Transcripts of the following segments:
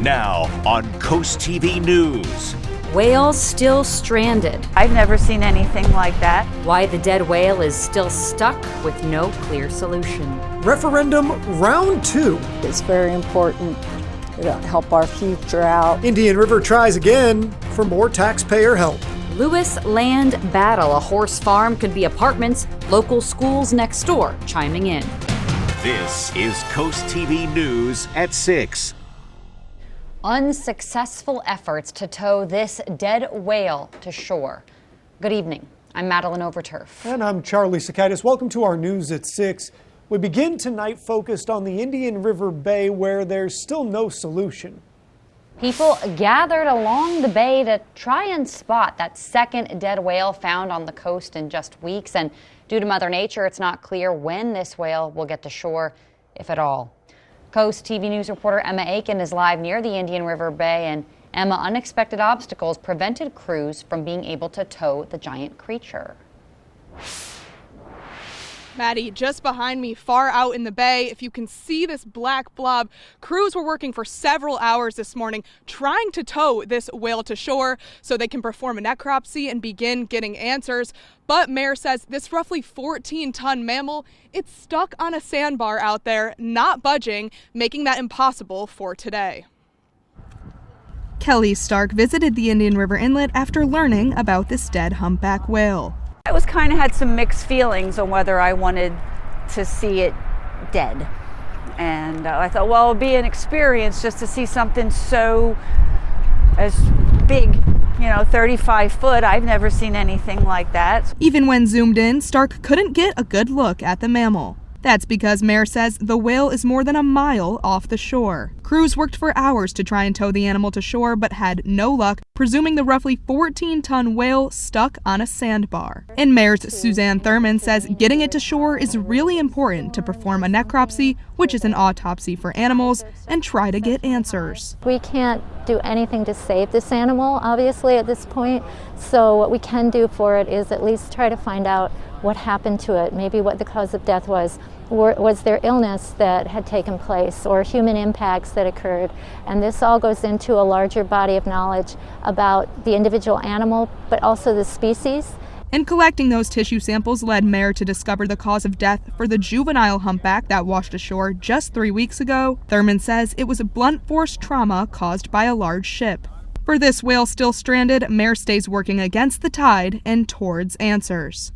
Now on CoastTV News. Whales still stranded. I've never seen anything like that. Why the dead whale is still stuck with no clear solution. Referendum round 2. It's very important to help our future out. Indian River tries again for more taxpayer help. Lewes land battle. A horse farm could be apartments. Local schools next door chiming in. This is CoastTV News at 6. Unsuccessful efforts to tow this dead whale to shore. Good evening. I'm Madeline Overturf. And I'm Charlie Sakaitis. Welcome to our News at 6. We begin tonight focused on the Indian River Bay, where there's still no solution. People gathered along the bay to try and spot that second dead whale found on the coast in just weeks. And due to Mother Nature, it's not clear when this whale will get to shore, if at all. CoastTV News reporter Emma Aiken is live near the Indian River Bay, and Emma, unexpected obstacles prevented crews from being able to tow the giant creature. Maddie, just behind me, far out in the bay, if you can see this black blob, crews were working for several hours this morning trying to tow this whale to shore so they can perform a necropsy and begin getting answers. But Mayor says this roughly 14-ton mammal, it's stuck on a sandbar out there, not budging, making that impossible for today. Kelly Stark visited the Indian River Inlet after learning about this dead humpback whale. I was kind of had some mixed feelings on whether I wanted to see it dead. And I thought, well, it'll be an experience just to see something so as big, 35 foot. I've never seen anything like that. Even when zoomed in, Stark couldn't get a good look at the mammal. That's because Mayor says the whale is more than a mile off the shore. Crews worked for hours to try and tow the animal to shore, but had no luck, presuming the roughly 14-ton whale stuck on a sandbar. And Mayor's Suzanne Thurman says getting it to shore is really important to perform a necropsy, which is an autopsy for animals, and try to get answers. We can't do anything to save this animal, obviously, at this point. So what we can do for it is at least try to find out what happened to it, maybe what the cause of death was. Was there illness that had taken place or human impacts that occurred? And this all goes into a larger body of knowledge about the individual animal, but also the species. And collecting those tissue samples led Mayor to discover the cause of death for the juvenile humpback that washed ashore just 3 weeks ago. Thurman says it was a blunt force trauma caused by a large ship. For this whale still stranded, Mayor stays working against the tide and towards answers.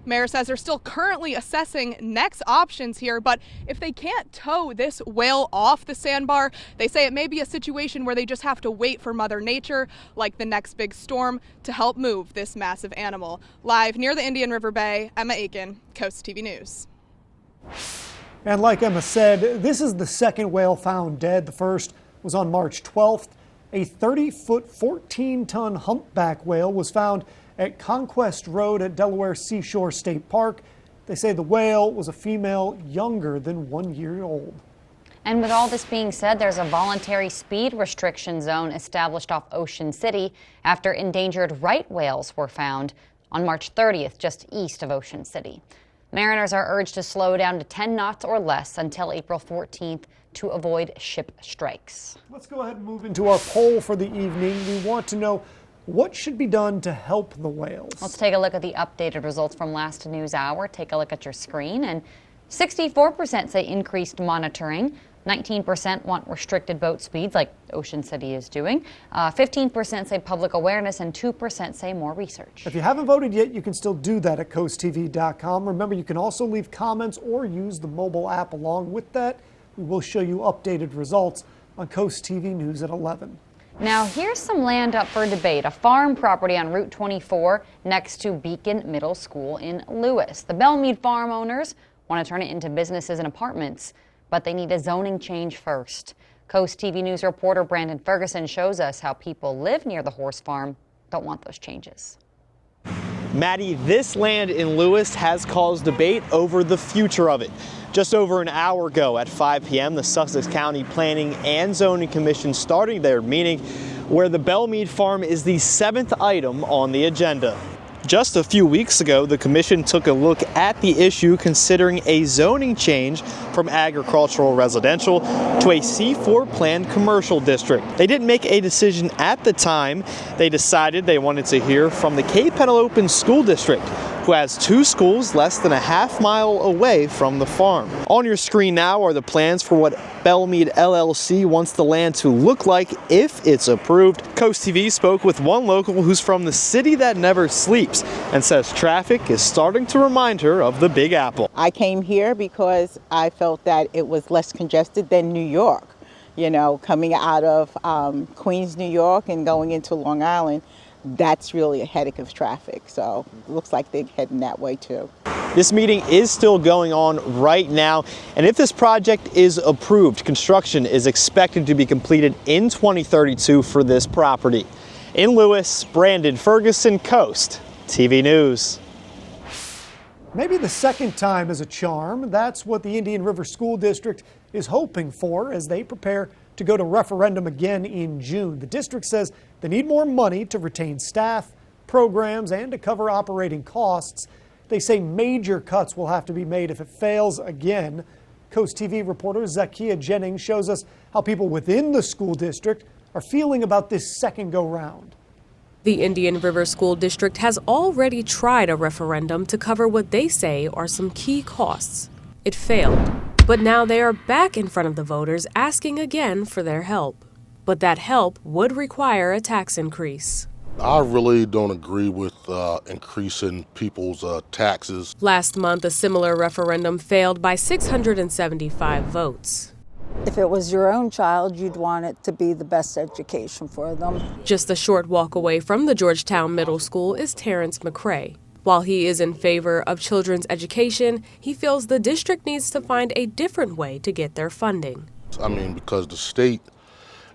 Mayor says they're still currently assessing next options here, but if they can't tow this whale off the sandbar, they say it may be a situation where they just have to wait for Mother Nature, like the next big storm, to help move this massive animal. Live near the Indian River Bay, Emma Aiken, CoastTV News. And like Emma said, this is the second whale found dead. The first was on March 12th. A 30-foot, 14-ton humpback whale was found at Conquest Road at Delaware Seashore State Park. They say the whale was a female younger than 1 year old. And with all this being said, there's a voluntary speed restriction zone established off Ocean City after endangered right whales were found on March 30th, just east of Ocean City. Mariners are urged to slow down to 10 knots or less until April 14th to avoid ship strikes. Let's go ahead and move into our poll for the evening. We want to know what should be done to help the whales. Let's take a look at the updated results from last news hour. Take a look at your screen, and 64% say increased monitoring. 19% want restricted boat speeds like Ocean City is doing. 15% say public awareness, and 2% say more research. If you haven't voted yet, you can still do that at coasttv.com. Remember, you can also leave comments or use the mobile app along with that. We will show you updated results on Coast TV News at 11. Now, here's some land up for debate. A farm property on Route 24 next to Beacon Middle School in Lewes. The Bellmead farm owners want to turn it into businesses and apartments, but they need a zoning change first. Coast TV News reporter Brandon Ferguson shows us how people live near the horse farm don't want those changes. Maddie, this land in Lewes has caused debate over the future of it. Just over an hour ago at 5 p.m., the Sussex County Planning and Zoning Commission started their meeting where the Bellmead farm is the 7th item on the agenda. Just a few weeks ago, the commission took a look at the issue, considering a zoning change from agricultural residential to a C4 planned commercial district. They didn't make a decision at the time. They decided they wanted to hear from the Cape Penelope School District, who has 2 schools less than a half-mile away from the farm. On your screen now are the plans for what Bellmead LLC wants the land to look like if it's approved. Coast TV spoke with one local who's from the city that never sleeps and says traffic is starting to remind her of the Big Apple. I came here because I felt that it was less congested than New York. You know, coming out of Queens, New York and going into Long Island, that's really a headache of traffic. So it looks like they're heading that way too. This meeting is still going on right now, and if this project is approved, construction is expected to be completed in 2032 for this property. In Lewes, Brandon Ferguson, Coast TV News. Maybe the second time is a charm. That's what the Indian River School District is hoping for as they prepare to go to referendum again in June. The district says they need more money to retain staff, programs, and to cover operating costs. They say major cuts will have to be made if it fails again. Coast TV reporter Zakia Jennings shows us how people within the school district are feeling about this second go-round. The Indian River School District has already tried a referendum to cover what they say are some key costs. It failed, but now they are back in front of the voters asking again for their help. But that help would require a tax increase. I really don't agree with increasing people's taxes. Last month, a similar referendum failed by 675 votes. If it was your own child, you'd want it to be the best education for them. Just a short walk away from the Georgetown Middle School is Terrence McCrae. While he is in favor of children's education, he feels the district needs to find a different way to get their funding. I mean, because the state,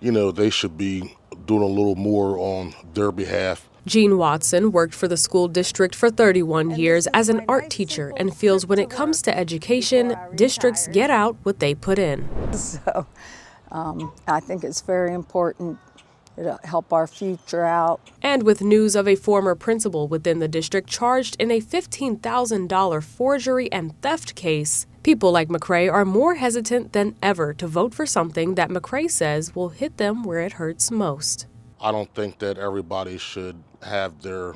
they should be doing a little more on their behalf. Gene Watson worked for the school district for 31 years as an art teacher and feels when it comes to education, districts get out what they put in. So I think it's very important to help our future out. And with news of a former principal within the district charged in a $15,000 forgery and theft case, people like McCrae are more hesitant than ever to vote for something that McCrae says will hit them where it hurts most. I don't think that everybody should have their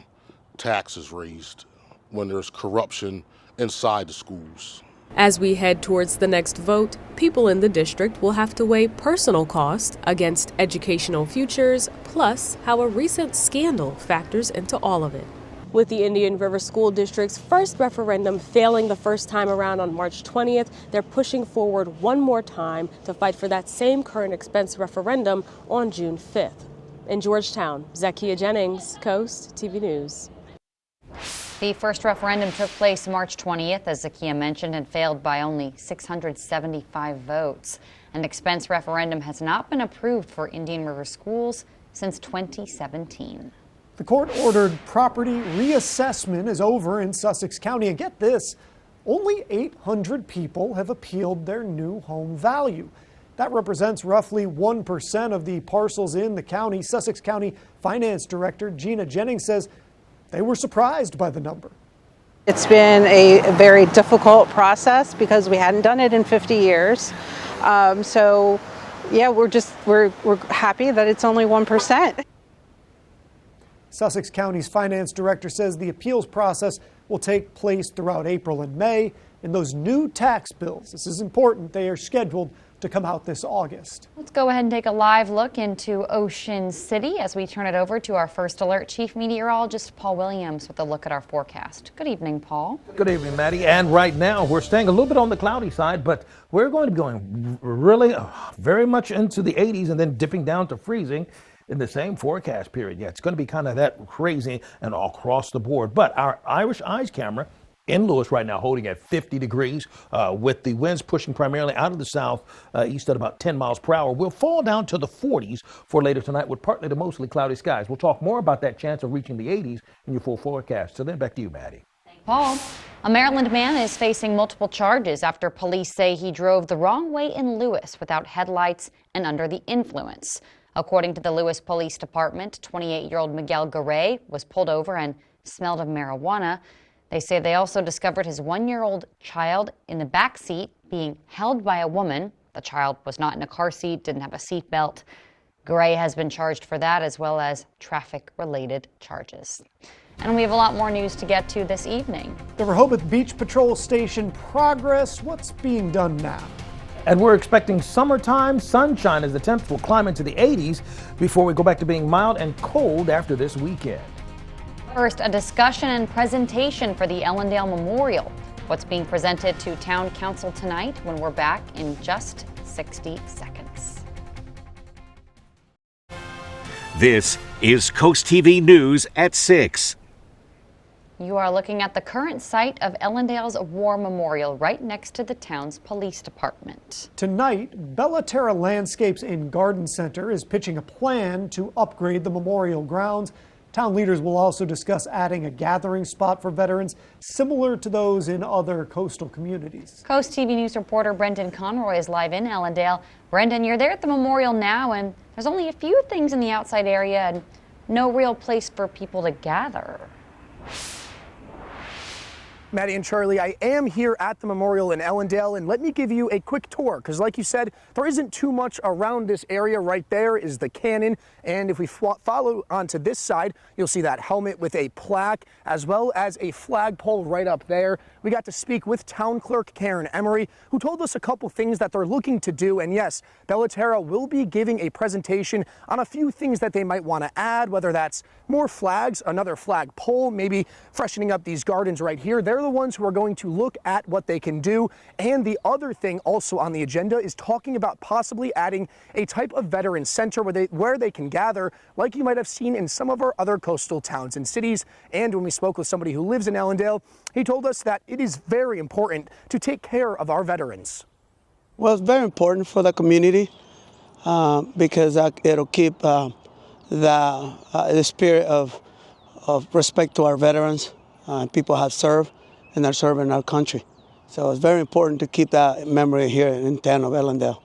taxes raised when there's corruption inside the schools. As we head towards the next vote, people in the district will have to weigh personal cost against educational futures, plus how a recent scandal factors into all of it. With the Indian River School District's first referendum failing the first time around on March 20th, they're pushing forward one more time to fight for that same current expense referendum on June 5th. In Georgetown, Zakia Jennings, Coast TV News. The first referendum took place March 20th, as Zakia mentioned, and failed by only 675 votes. An expense referendum has not been approved for Indian River schools since 2017. The court-ordered property reassessment is over in Sussex County. And get this, only 800 people have appealed their new home value. That represents roughly 1% of the parcels in the county. Sussex County Finance Director Gina Jennings says they were surprised by the number. It's been a very difficult process because we hadn't done it in 50 years. So, yeah, we're happy that it's only 1%. Sussex County's finance director says the appeals process will take place throughout April and May. And those new tax bills, this is important, they are scheduled to come out this August. Let's go ahead and take a live look into Ocean City as we turn it over to our First Alert Chief Meteorologist Paul Williams with a look at our forecast. Good evening, Paul. Good evening, Maddie. And right now we're staying a little bit on the cloudy side, but we're going to be going really very much into the 80s and then dipping down to freezing in the same forecast period. Yeah, it's going to be kind of that crazy and all across the board. But our Irish Eyes camera in Lewes right now holding at 50 degrees with the winds pushing primarily out of the south east at about 10 miles per hour. We'll fall down to the 40s for later tonight with partly to mostly cloudy skies. We'll talk more about that chance of reaching the 80s in your full forecast. So then back to you, Maddie. Paul, a Maryland man is facing multiple charges after police say he drove the wrong way in Lewes without headlights and under the influence. According to the Lewes Police Department, 28-year-old Miguel Garay was pulled over and smelled of marijuana. They say they also discovered his 1-year-old child in the back seat being held by a woman. The child was not in a car seat, didn't have a seatbelt. Gray has been charged for that, as well as traffic-related charges. And we have a lot more news to get to this evening. The Rehoboth Beach Patrol Station progress. What's being done now? And we're expecting summertime sunshine as the temps will climb into the 80s before we go back to being mild and cold after this weekend. First, a discussion and presentation for the Ellendale Memorial. What's being presented to Town Council tonight when we're back in just 60 seconds. This is Coast TV News at 6. You are looking at the current site of Ellendale's War Memorial right next to the town's police department. Tonight, Bellaterra Landscapes and Garden Center is pitching a plan to upgrade the memorial grounds. Town leaders will also discuss adding a gathering spot for veterans similar to those in other coastal communities. Coast TV News reporter Brendan Conroy is live in Ellendale. Brendan, you're there at the memorial now, and there's only a few things in the outside area and no real place for people to gather. Maddie and Charlie, I am here at the memorial in Ellendale, and let me give you a quick tour, because like you said, there isn't too much around this area. Right there is the cannon, and if we follow onto this side, you'll see that helmet with a plaque, as well as a flagpole right up there. We got to speak with Town Clerk Karen Emery, who told us a couple things that they're looking to do, and yes, Bellaterra will be giving a presentation on a few things that they might want to add, whether that's more flags, another flagpole, maybe freshening up these gardens right here. They're the ones who are going to look at what they can do. And the other thing also on the agenda is talking about possibly adding a type of veteran center where they can gather, like you might have seen in some of our other coastal towns and cities. And when we spoke with somebody who lives in Ellendale, he told us that it is very important to take care of our veterans. Well, it's very important for the community because it'll keep the spirit of respect to our veterans. People have served and are serving our country. So it's very important to keep that memory here in town of Ellendale.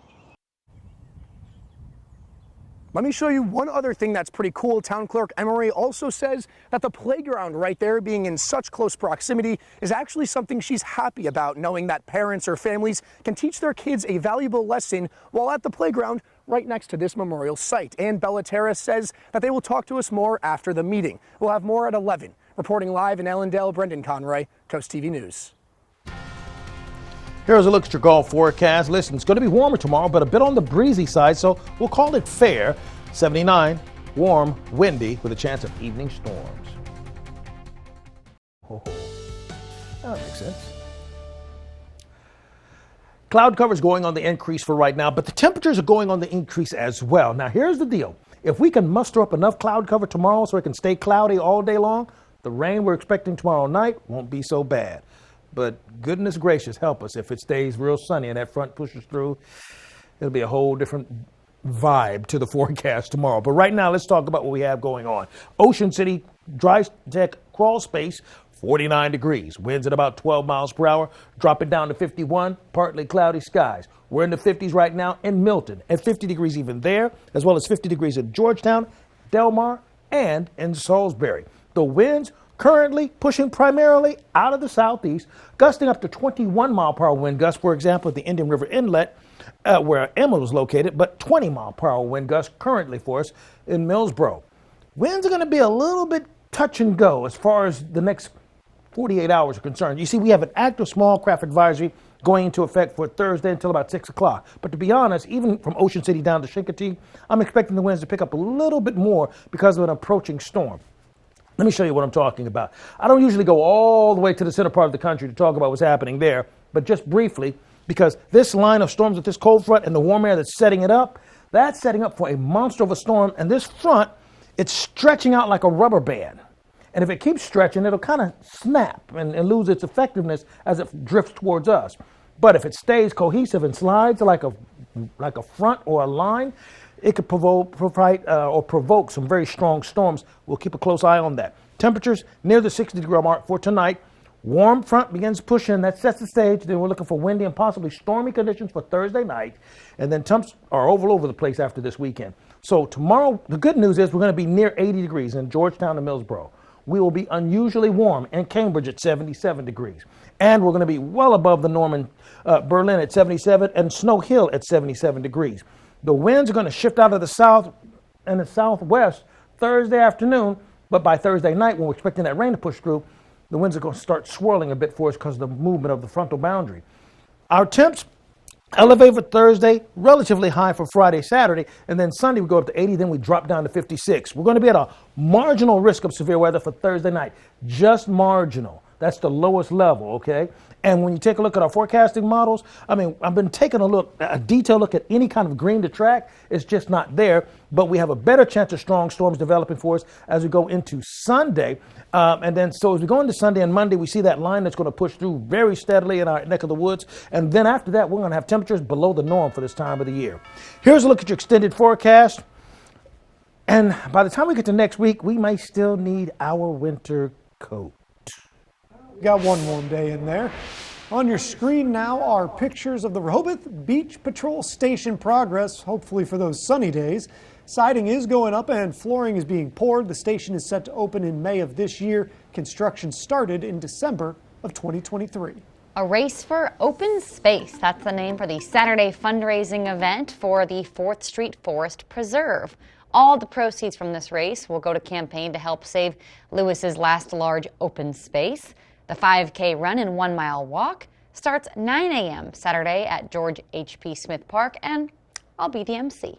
Let me show you one other thing that's pretty cool. Town Clerk Emery also says that the playground right there, being in such close proximity, is actually something she's happy about, knowing that parents or families can teach their kids a valuable lesson while at the playground right next to this memorial site. And Bellaterra says that they will talk to us more after the meeting. We'll have more at 11. Reporting live in Ellendale, Brendan Conroy, Coast TV News. Here's a look at your Gulf forecast. Listen, it's going to be warmer tomorrow, but a bit on the breezy side, so we'll call it fair. 79, warm, windy, with a chance of evening storms. Oh, that makes sense. Cloud cover is going on the increase for right now, but the temperatures are going on the increase as well. Now, here's the deal. If we can muster up enough cloud cover tomorrow so it can stay cloudy all day long, the rain we're expecting tomorrow night won't be so bad. But goodness gracious, help us if it stays real sunny and that front pushes through. It'll be a whole different vibe to the forecast tomorrow. But right now, let's talk about what we have going on. Ocean City, dry tech crawl space, 49 degrees. Winds at about 12 miles per hour, dropping down to 51, partly cloudy skies. We're in the 50s right now in Milton, at 50 degrees even there, as well as 50 degrees in Georgetown, Delmar, and in Salisbury. The winds currently pushing primarily out of the southeast, gusting up to 21 mile per hour wind gusts, for example, at the Indian River Inlet, where Emma was located, but 20 mile per hour wind gusts currently for us in Millsboro. Winds are going to be a little bit touch and go as far as the next 48 hours are concerned. You see, we have an active small craft advisory going into effect for Thursday until about 6 o'clock. But to be honest, even from Ocean City down to Chincoteague, I'm expecting the winds to pick up a little bit more because of an approaching storm. Let me show you what I'm talking about. I don't usually go all the way to the center part of the country to talk about what's happening there, but just briefly, because this line of storms with this cold front and the warm air that's setting it up, that's setting up for a monster of a storm, and this front, it's stretching out like a rubber band. And if it keeps stretching, it'll kind of snap and lose its effectiveness as it drifts towards us. But if it stays cohesive and slides like a front or a line, it could provoke some very strong storms. We'll keep a close eye on that. Temperatures near the 60-degree mark for tonight. Warm front begins pushing. That sets the stage. Then we're looking for windy and possibly stormy conditions for Thursday night. And then temps are all over the place after this weekend. So tomorrow, the good news is we're going to be near 80 degrees in Georgetown and Millsboro. we will be unusually warm in Cambridge at 77 degrees. And we're going to be well above the norm in Berlin at 77 and Snow Hill at 77 degrees. The winds are going to shift out of the south and the southwest Thursday afternoon, but by Thursday night, when we're expecting that rain to push through, the winds are going to start swirling a bit for us because of the movement of the frontal boundary. Our temps elevate for Thursday, relatively high for Friday, Saturday, and then Sunday we go up to 80, then we drop down to 56. We're going to be at a marginal risk of severe weather for Thursday night, just marginal. That's the lowest level, okay? And when you take a look at our forecasting models, I mean, I've been taking a detailed look at any kind of green to track. It's just not there, but we have a better chance of strong storms developing for us as we go into Sunday. And then, so as we go into Sunday and Monday, we see that line that's going to push through very steadily in our neck of the woods. And then after that, we're going to have temperatures below the norm for this time of the year. Here's a look at your extended forecast. And by the time we get to next week, we may still need our winter coat. Got one warm day in there. On your screen now are pictures of the Rehoboth Beach Patrol Station progress, hopefully for those sunny days. Siding is going up and flooring is being poured. The station is set to open in May of this year. Construction started in December of 2023. A race for open space. That's the name for the Saturday fundraising event for the 4th Street Forest Preserve. All the proceeds from this race will go to campaign to help save Lewes's last large open space. The 5K run and 1 mile walk starts 9 a.m. Saturday at George H.P. Smith Park, and I'll be the MC.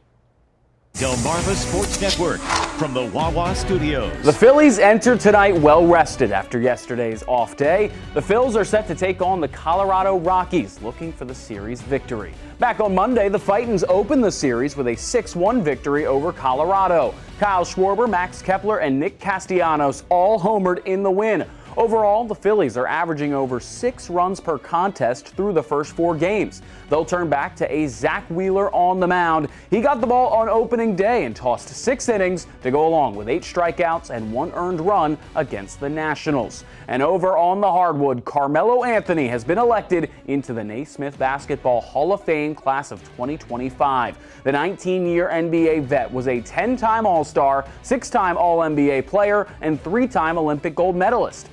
Delmarva Sports Network from the Wawa Studios. The Phillies enter tonight well rested after yesterday's off day. The Phils are set to take on the Colorado Rockies, looking for the series victory. Back on Monday, the Fightins opened the series with a 6-1 victory over Colorado. Kyle Schwarber, Max Kepler, and Nick Castellanos all homered in the win. Overall, the Phillies are averaging over 6 runs per contest through the first 4 games. They'll turn back to a Zach Wheeler on the mound. He got the ball on opening day and tossed 6 innings to go along with 8 strikeouts and 1 earned run against the Nationals. And over on the hardwood, Carmelo Anthony has been elected into the Naismith Basketball Hall of Fame class of 2025. The 19-year NBA vet was a 10-time All-Star, 6-time All-NBA player, and 3-time Olympic gold medalist.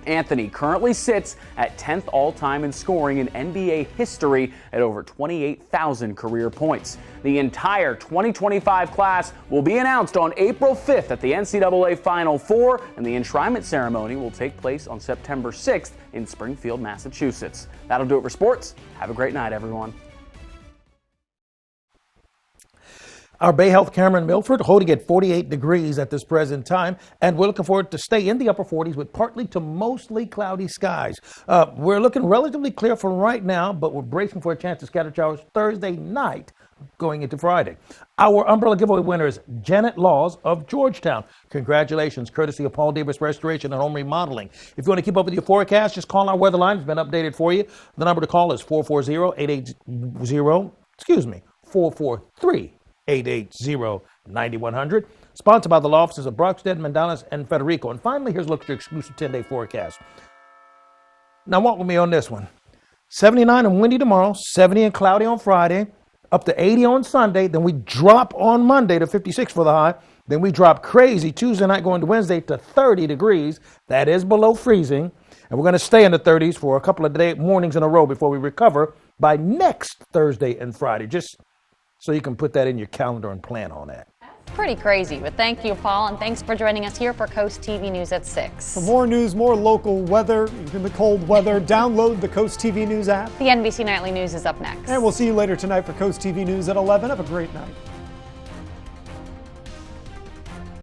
Anthony currently sits at 10th all-time in scoring in NBA history at over 28,000 career points. The entire 2025 class will be announced on April 5th at the NCAA Final Four, and the enshrinement ceremony will take place on September 6th in Springfield, Massachusetts. That'll do it for sports. Have a great night, everyone. Our Bay Health camera in Milford holding at 48 degrees at this present time, and we're looking forward to stay in the upper 40s with partly to mostly cloudy skies. We're looking relatively clear for right now, but we're bracing for a chance of scattered showers Thursday night going into Friday. Our umbrella giveaway winner is Janet Laws of Georgetown. Congratulations, courtesy of Paul Davis Restoration and Home Remodeling. If you want to keep up with your forecast, just call our weather line. It's been updated for you. The number to call is 443-880-9100. Sponsored by the law offices of Brockstead, Mandalas, and Federico. And finally, here's a look at your exclusive 10-day forecast. Now walk with me on this one. 79 and windy tomorrow, 70 and cloudy on Friday, up to 80 on Sunday. Then we drop on Monday to 56 for the high. Then we drop crazy Tuesday night going to Wednesday to 30 degrees. That is below freezing. And we're going to stay in the 30s for a couple of mornings in a row before we recover by next Thursday and Friday. Just so you can put that in your calendar and plan on that. Pretty crazy, but thank you, Paul, and thanks for joining us here for Coast TV News at 6. For more news, more local weather, even the cold weather, download the Coast TV News app. The NBC Nightly News is up next. And we'll see you later tonight for Coast TV News at 11. Have a great night.